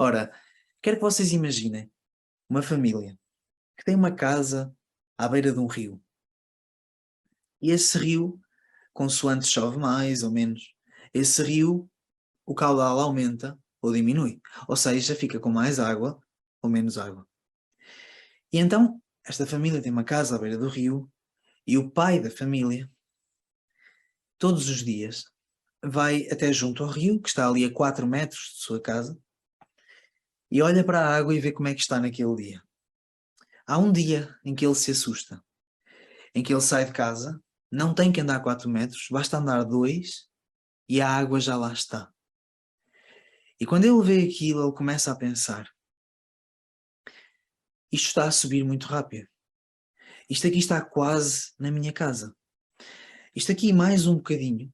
Ora, quero que vocês imaginem uma família que tem uma casa à beira de um rio. E esse rio, consoante chove mais ou menos, esse rio, o caudal aumenta ou diminui. Ou seja, fica com mais água ou menos água. E então, esta família tem uma casa à beira do rio e o pai da família, todos os dias, vai até junto ao rio, que está ali a 4 metros de sua casa, e olha para a água e vê como é que está naquele dia. Há um dia em que ele se assusta, em que ele sai de casa, não tem que andar 4 metros, basta andar 2 e a água já lá está. E quando ele vê aquilo, ele começa a pensar: isto está a subir muito rápido. Isto aqui está quase na minha casa. Isto aqui mais um bocadinho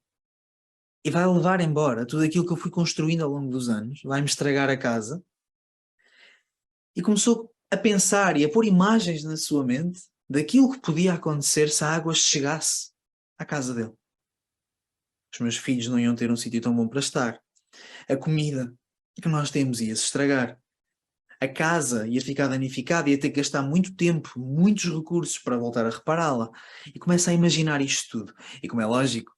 e vai levar embora tudo aquilo que eu fui construindo ao longo dos anos, vai-me estragar a casa. E começou a pensar e a pôr imagens na sua mente daquilo que podia acontecer se a água chegasse à casa dele. Os meus filhos não iam ter um sítio tão bom para estar. A comida que nós temos ia se estragar. A casa ia ficar danificada, ia ter que gastar muito tempo, muitos recursos para voltar a repará-la. E começa a imaginar isto tudo. E como é lógico,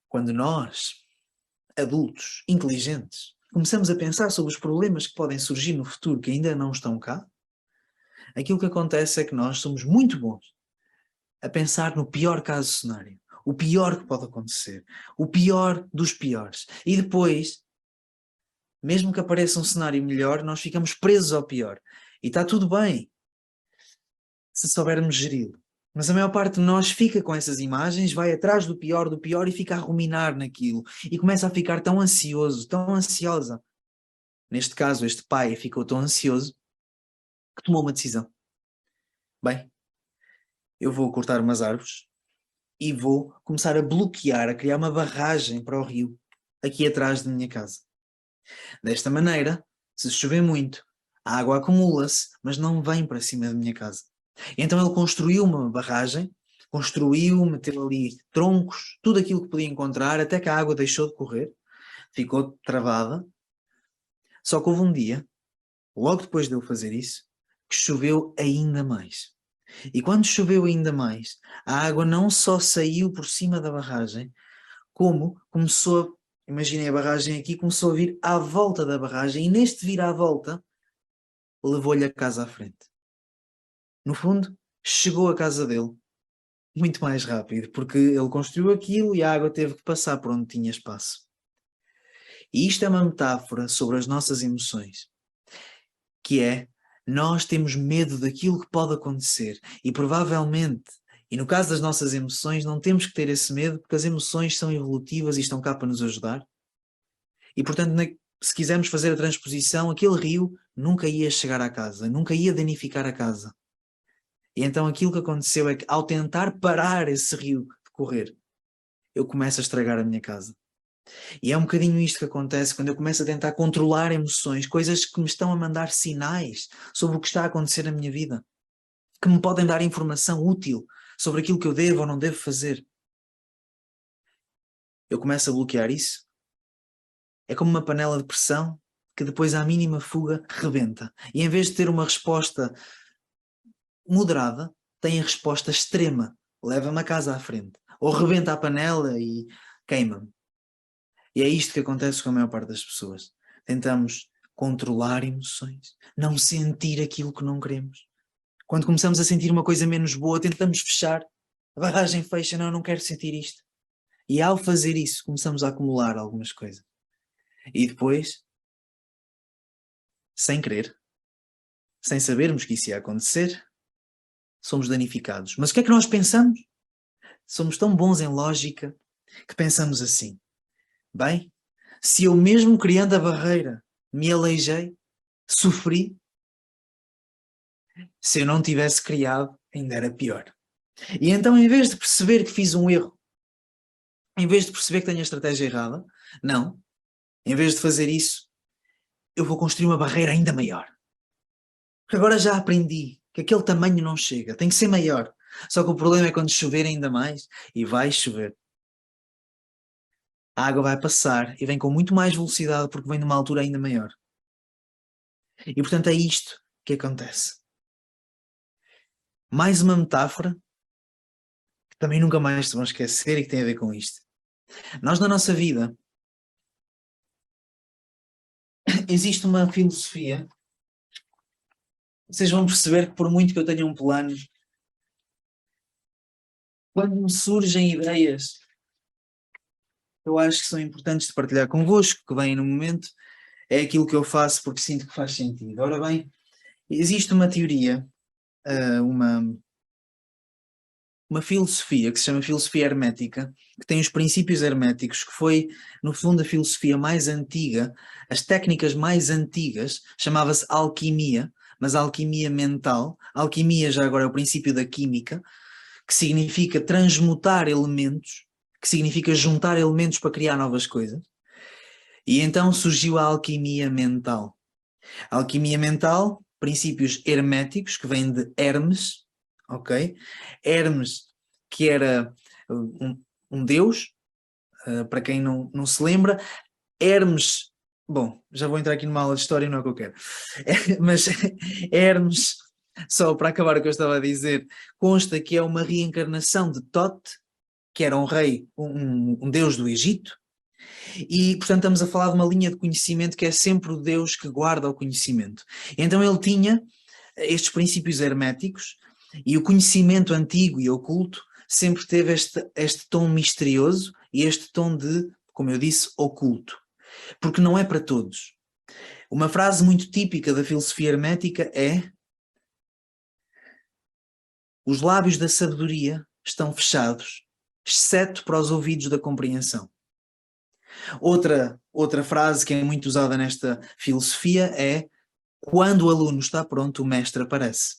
quando nós, adultos, inteligentes, começamos a pensar sobre os problemas que podem surgir no futuro que ainda não estão cá, aquilo que acontece é que nós somos muito bons a pensar no pior caso cenário, o pior que pode acontecer, o pior dos piores. E depois, mesmo que apareça um cenário melhor, nós ficamos presos ao pior. E está tudo bem, se soubermos geri-lo. Mas a maior parte de nós fica com essas imagens, vai atrás do pior e fica a ruminar naquilo. E começa a ficar tão ansioso, tão ansiosa. Neste caso, este pai ficou tão ansioso que tomou uma decisão. Bem, eu vou cortar umas árvores e vou começar a bloquear, a criar uma barragem para o rio, aqui atrás da minha casa. Desta maneira, se chover muito, a água acumula-se, mas não vem para cima da minha casa. E então ele construiu uma barragem, meteu ali troncos, tudo aquilo que podia encontrar, até que a água deixou de correr, ficou travada. Só que houve um dia, logo depois de eu fazer isso, que choveu ainda mais. E quando choveu ainda mais, a água não só saiu por cima da barragem, como começou, imaginem a barragem aqui, começou a vir à volta da barragem, e neste vir à volta, levou-lhe a casa à frente. No fundo, chegou à casa dele muito mais rápido, porque ele construiu aquilo e a água teve que passar por onde tinha espaço. E isto é uma metáfora sobre as nossas emoções, que é, nós temos medo daquilo que pode acontecer e provavelmente, e no caso das nossas emoções, não temos que ter esse medo porque as emoções são evolutivas e estão cá para nos ajudar. E portanto, se quisermos fazer a transposição, aquele rio nunca ia chegar à casa, nunca ia danificar a casa. E então aquilo que aconteceu é que ao tentar parar esse rio de correr, eu começo a estragar a minha casa. E é um bocadinho isto que acontece quando eu começo a tentar controlar emoções, coisas que me estão a mandar sinais sobre o que está a acontecer na minha vida, que me podem dar informação útil sobre aquilo que eu devo ou não devo fazer. Eu começo a bloquear isso. É como uma panela de pressão que depois, à mínima fuga, rebenta. E em vez de ter uma resposta moderada, tem a resposta extrema. Leva-me a casa à frente. Ou rebenta a panela e queima-me. E é isto que acontece com a maior parte das pessoas. Tentamos controlar emoções, não sentir aquilo que não queremos. Quando começamos a sentir uma coisa menos boa, tentamos fechar. A barragem fecha, não, eu não quero sentir isto. E ao fazer isso, começamos a acumular algumas coisas. E depois, sem querer, sem sabermos que isso ia acontecer, somos danificados. Mas o que é que nós pensamos? Somos tão bons em lógica que pensamos assim: bem, se eu mesmo criando a barreira me aleijei, sofri, se eu não tivesse criado, ainda era pior. E então, em vez de perceber que fiz um erro, em vez de perceber que tenho a estratégia errada, não, em vez de fazer isso, eu vou construir uma barreira ainda maior. Porque agora já aprendi que aquele tamanho não chega, tem que ser maior. Só que o problema é quando chover ainda mais, e vai chover. A água vai passar e vem com muito mais velocidade porque vem numa altura ainda maior. E portanto é isto que acontece. Mais uma metáfora que também nunca mais se vão esquecer e que tem a ver com isto. Nós na nossa vida existe uma filosofia. Vocês vão perceber que por muito que eu tenha um plano, quando me surgem ideias que eu acho que são importantes de partilhar convosco, que vêm no momento, é aquilo que eu faço porque sinto que faz sentido. Ora bem, existe uma teoria, uma filosofia que se chama filosofia hermética, que tem os princípios herméticos, que foi, no fundo, a filosofia mais antiga, as técnicas mais antigas, chamava-se alquimia, mas alquimia mental. Alquimia já agora é o princípio da química, que significa transmutar elementos, que significa juntar elementos para criar novas coisas. E então surgiu a alquimia mental. A alquimia mental, princípios herméticos, que vêm de Hermes, ok? Hermes, que era um deus, para quem não se lembra. Hermes, bom, já vou entrar aqui numa aula de história, não é o que eu quero. Mas Hermes, só para acabar o que eu estava a dizer, consta que é uma reencarnação de Thoth, que era um rei, um deus do Egito, e portanto estamos a falar de uma linha de conhecimento que é sempre o Deus que guarda o conhecimento. Então ele tinha estes princípios herméticos e o conhecimento antigo e oculto sempre teve este tom misterioso e este tom de, como eu disse, oculto. Porque não é para todos. Uma frase muito típica da filosofia hermética é: os lábios da sabedoria estão fechados, exceto para os ouvidos da compreensão. Outra frase que é muito usada nesta filosofia é: quando o aluno está pronto, o mestre aparece.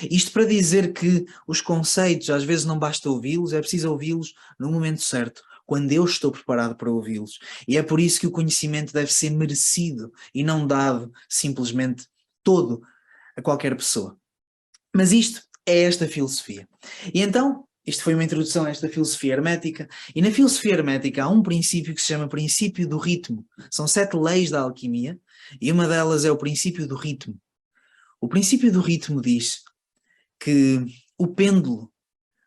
Isto para dizer que os conceitos, às vezes não basta ouvi-los, é preciso ouvi-los no momento certo, quando eu estou preparado para ouvi-los. E é por isso que o conhecimento deve ser merecido e não dado simplesmente todo a qualquer pessoa. Mas isto é esta filosofia. E então, isto foi uma introdução a esta filosofia hermética, e na filosofia hermética há um princípio que se chama princípio do ritmo. São 7 leis da alquimia, e uma delas é o princípio do ritmo. O princípio do ritmo diz que o pêndulo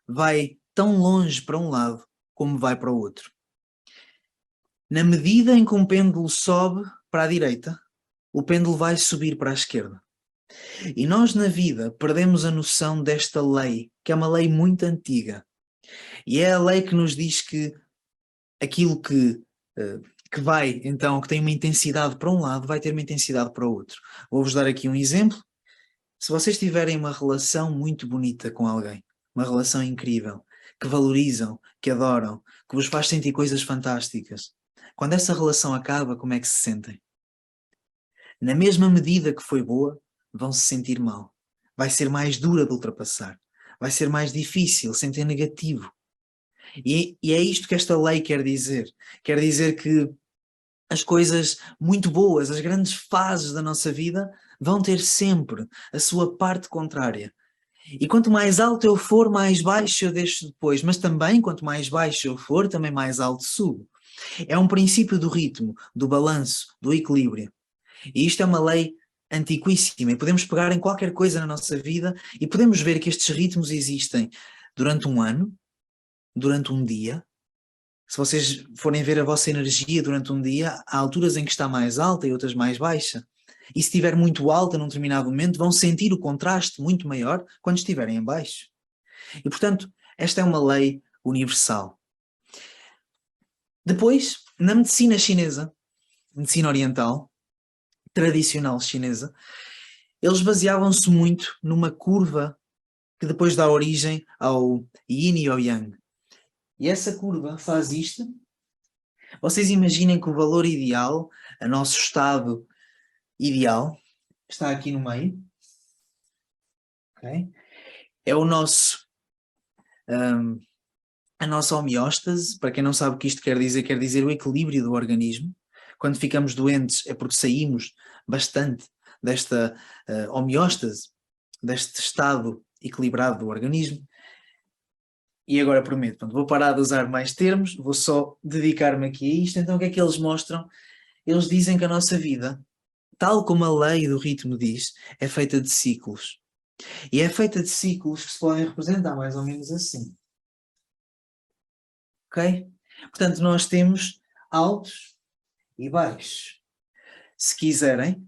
vai tão longe para um lado como vai para o outro. Na medida em que um pêndulo sobe para a direita, o pêndulo vai subir para a esquerda. E nós na vida perdemos a noção desta lei, que é uma lei muito antiga. E é a lei que nos diz que aquilo que vai, então, que tem uma intensidade para um lado, vai ter uma intensidade para o outro. Vou-vos dar aqui um exemplo. Se vocês tiverem uma relação muito bonita com alguém, uma relação incrível, que valorizam, que adoram, que vos faz sentir coisas fantásticas, quando essa relação acaba, como é que se sentem? Na mesma medida que foi boa, vão se sentir mal. Vai ser mais dura de ultrapassar. Vai ser mais difícil, sentem negativo. E é isto que esta lei quer dizer. Quer dizer que as coisas muito boas, as grandes fases da nossa vida, vão ter sempre a sua parte contrária. E quanto mais alto eu for, mais baixo eu deixo depois. Mas também, quanto mais baixo eu for, também mais alto subo. É um princípio do ritmo, do balanço, do equilíbrio. E isto é uma lei antiquíssima. E podemos pegar em qualquer coisa na nossa vida e podemos ver que estes ritmos existem durante um ano, durante um dia. Se vocês forem ver a vossa energia durante um dia, há alturas em que está mais alta e outras mais baixa. E se estiver muito alta num determinado momento, vão sentir o contraste muito maior quando estiverem em baixo. E, portanto, esta é uma lei universal. Depois, na medicina chinesa, medicina oriental, tradicional chinesa, eles baseavam-se muito numa curva que depois dá origem ao Yin e ao Yang. E essa curva faz isto. Vocês imaginem que o valor ideal, o nosso estado ideal, está aqui no meio. Okay? É o nosso, a nossa homeóstase. Para quem não sabe o que isto quer dizer o equilíbrio do organismo. Quando ficamos doentes é porque saímos bastante desta homeóstase, deste estado equilibrado do organismo. E agora prometo, vou parar de usar mais termos, vou só dedicar-me aqui a isto. Então o que é que eles mostram? Eles dizem que a nossa vida, tal como a lei do ritmo diz, é feita de ciclos. E é feita de ciclos que se podem representar mais ou menos assim. Ok? Portanto, nós temos altos e baixos. Se quiserem,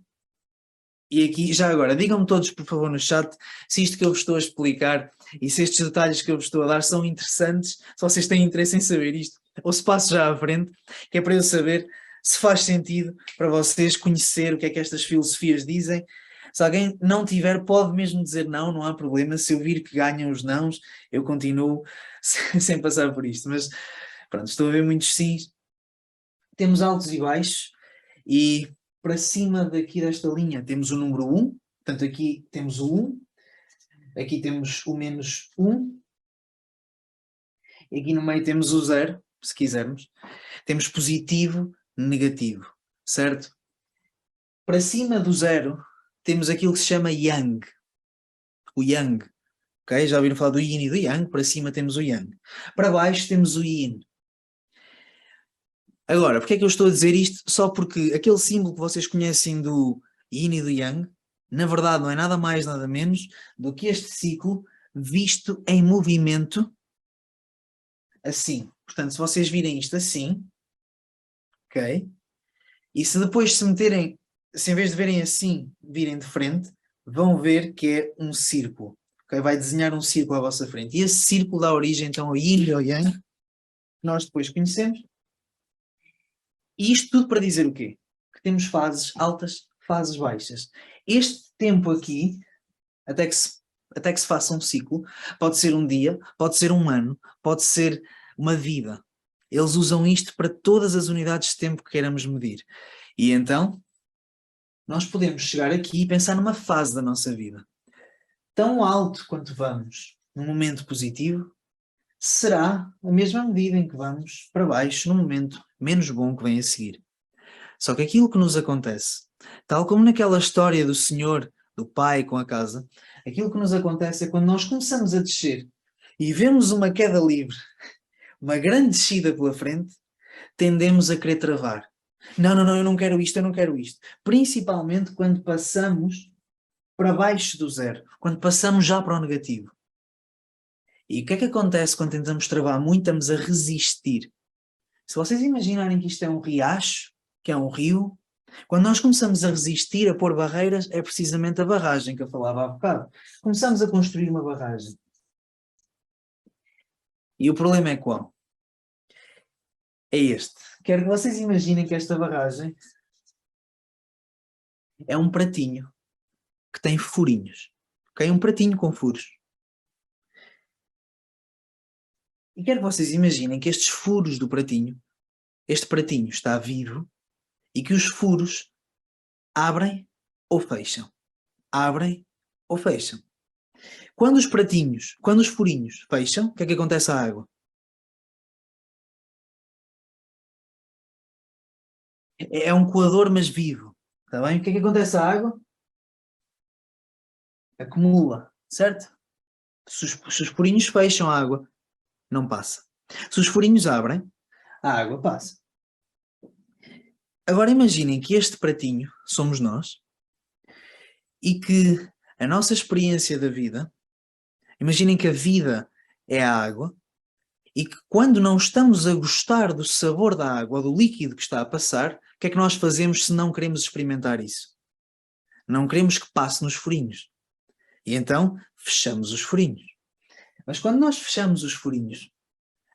e aqui, já agora, digam-me todos, por favor, no chat, se isto que eu vos estou a explicar e se estes detalhes que eu vos estou a dar são interessantes, se vocês têm interesse em saber isto, ou se passo já à frente, que é para eu saber se faz sentido para vocês conhecer o que é que estas filosofias dizem. Se alguém não tiver, pode mesmo dizer não, não há problema. Se eu vir que ganham os nãos, eu continuo sem passar por isto. Mas pronto, estou a ver muitos sims. Temos altos e baixos e para cima daqui desta linha temos o número 1, portanto aqui temos o 1, aqui temos o menos 1, e aqui no meio temos o 0, se quisermos. Temos positivo, negativo, certo? Para cima do 0 temos aquilo que se chama Yang, o Yang, ok? Já ouviram falar do Yin e do Yang? Para cima temos o Yang. Para baixo temos o Yin. Agora, porque é que eu estou a dizer isto? Só porque aquele símbolo que vocês conhecem do Yin e do Yang, na verdade não é nada mais, nada menos do que este ciclo visto em movimento assim. Portanto, se vocês virem isto assim, ok? E se depois se meterem, se em vez de verem assim, virem de frente, vão ver que é um círculo. Okay? Vai desenhar um círculo à vossa frente. E esse círculo dá origem então ao Yin e ao Yang, que nós depois conhecemos. E isto tudo para dizer o quê? Que temos fases altas, fases baixas. Este tempo aqui, até que se faça um ciclo, pode ser um dia, pode ser um ano, pode ser uma vida. Eles usam isto para todas as unidades de tempo que queiramos medir. E então, nós podemos chegar aqui e pensar numa fase da nossa vida. Tão alto quanto vamos num momento positivo, será a mesma medida em que vamos para baixo num momento menos bom que vem a seguir. Só que aquilo que nos acontece, tal como naquela história do senhor, do pai com a casa, aquilo que nos acontece é quando nós começamos a descer e vemos uma queda livre, uma grande descida pela frente, tendemos a querer travar. Não, não, não, eu não quero isto, eu não quero isto. Principalmente quando passamos para baixo do zero, quando passamos já para o negativo. E o que é que acontece quando tentamos travar muito? Estamos a resistir. Se vocês imaginarem que isto é um riacho, que é um rio, quando nós começamos a resistir, a pôr barreiras, é precisamente a barragem que eu falava há bocado. Começamos a construir uma barragem. E o problema é qual? É este. Quero que vocês imaginem que esta barragem é um pratinho que tem furinhos. Ok? Um pratinho com furos. E quero que vocês imaginem que estes furos do pratinho, este pratinho está vivo e que os furos abrem ou fecham. Abrem ou fecham. Quando os furinhos fecham, o que é que acontece à água? É um coador, mas vivo. Está bem? O que é que acontece à água? Acumula, certo? Se os furinhos fecham, a água não passa. Se os furinhos abrem, a água passa. Agora imaginem que este pratinho somos nós e que a nossa experiência da vida, imaginem que a vida é a água e que quando não estamos a gostar do sabor da água, do líquido que está a passar, o que é que nós fazemos se não queremos experimentar isso? Não queremos que passe nos furinhos. E então fechamos os furinhos. Mas quando nós fechamos os furinhos,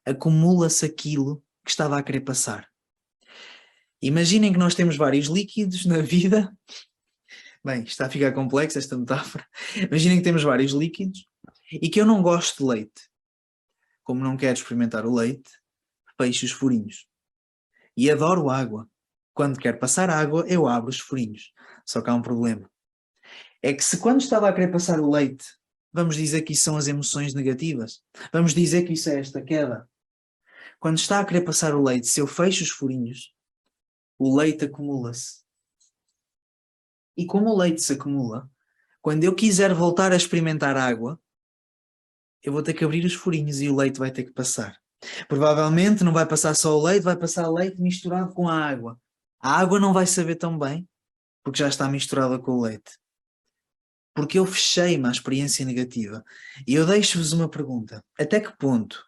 acumula-se aquilo que estava a querer passar. Imaginem que nós temos vários líquidos na vida. Bem, está a ficar complexo esta metáfora. Imaginem que temos vários líquidos e que eu não gosto de leite. Como não quero experimentar o leite, fecho os furinhos. E adoro água. Quando quero passar água, eu abro os furinhos. Só que há um problema. É que se quando estava a querer passar o leite, vamos dizer que isso são as emoções negativas. Vamos dizer que isso é esta queda. Quando está a querer passar o leite, se eu fecho os furinhos, o leite acumula-se. E como o leite se acumula, quando eu quiser voltar a experimentar água, eu vou ter que abrir os furinhos e o leite vai ter que passar. Provavelmente não vai passar só o leite, vai passar leite misturado com a água. A água não vai saber tão bem, porque já está misturada com o leite. Porque eu fechei-me à experiência negativa. E eu deixo-vos uma pergunta. Até que ponto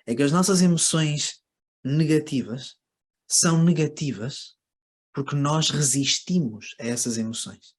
é que as nossas emoções negativas são negativas porque nós resistimos a essas emoções?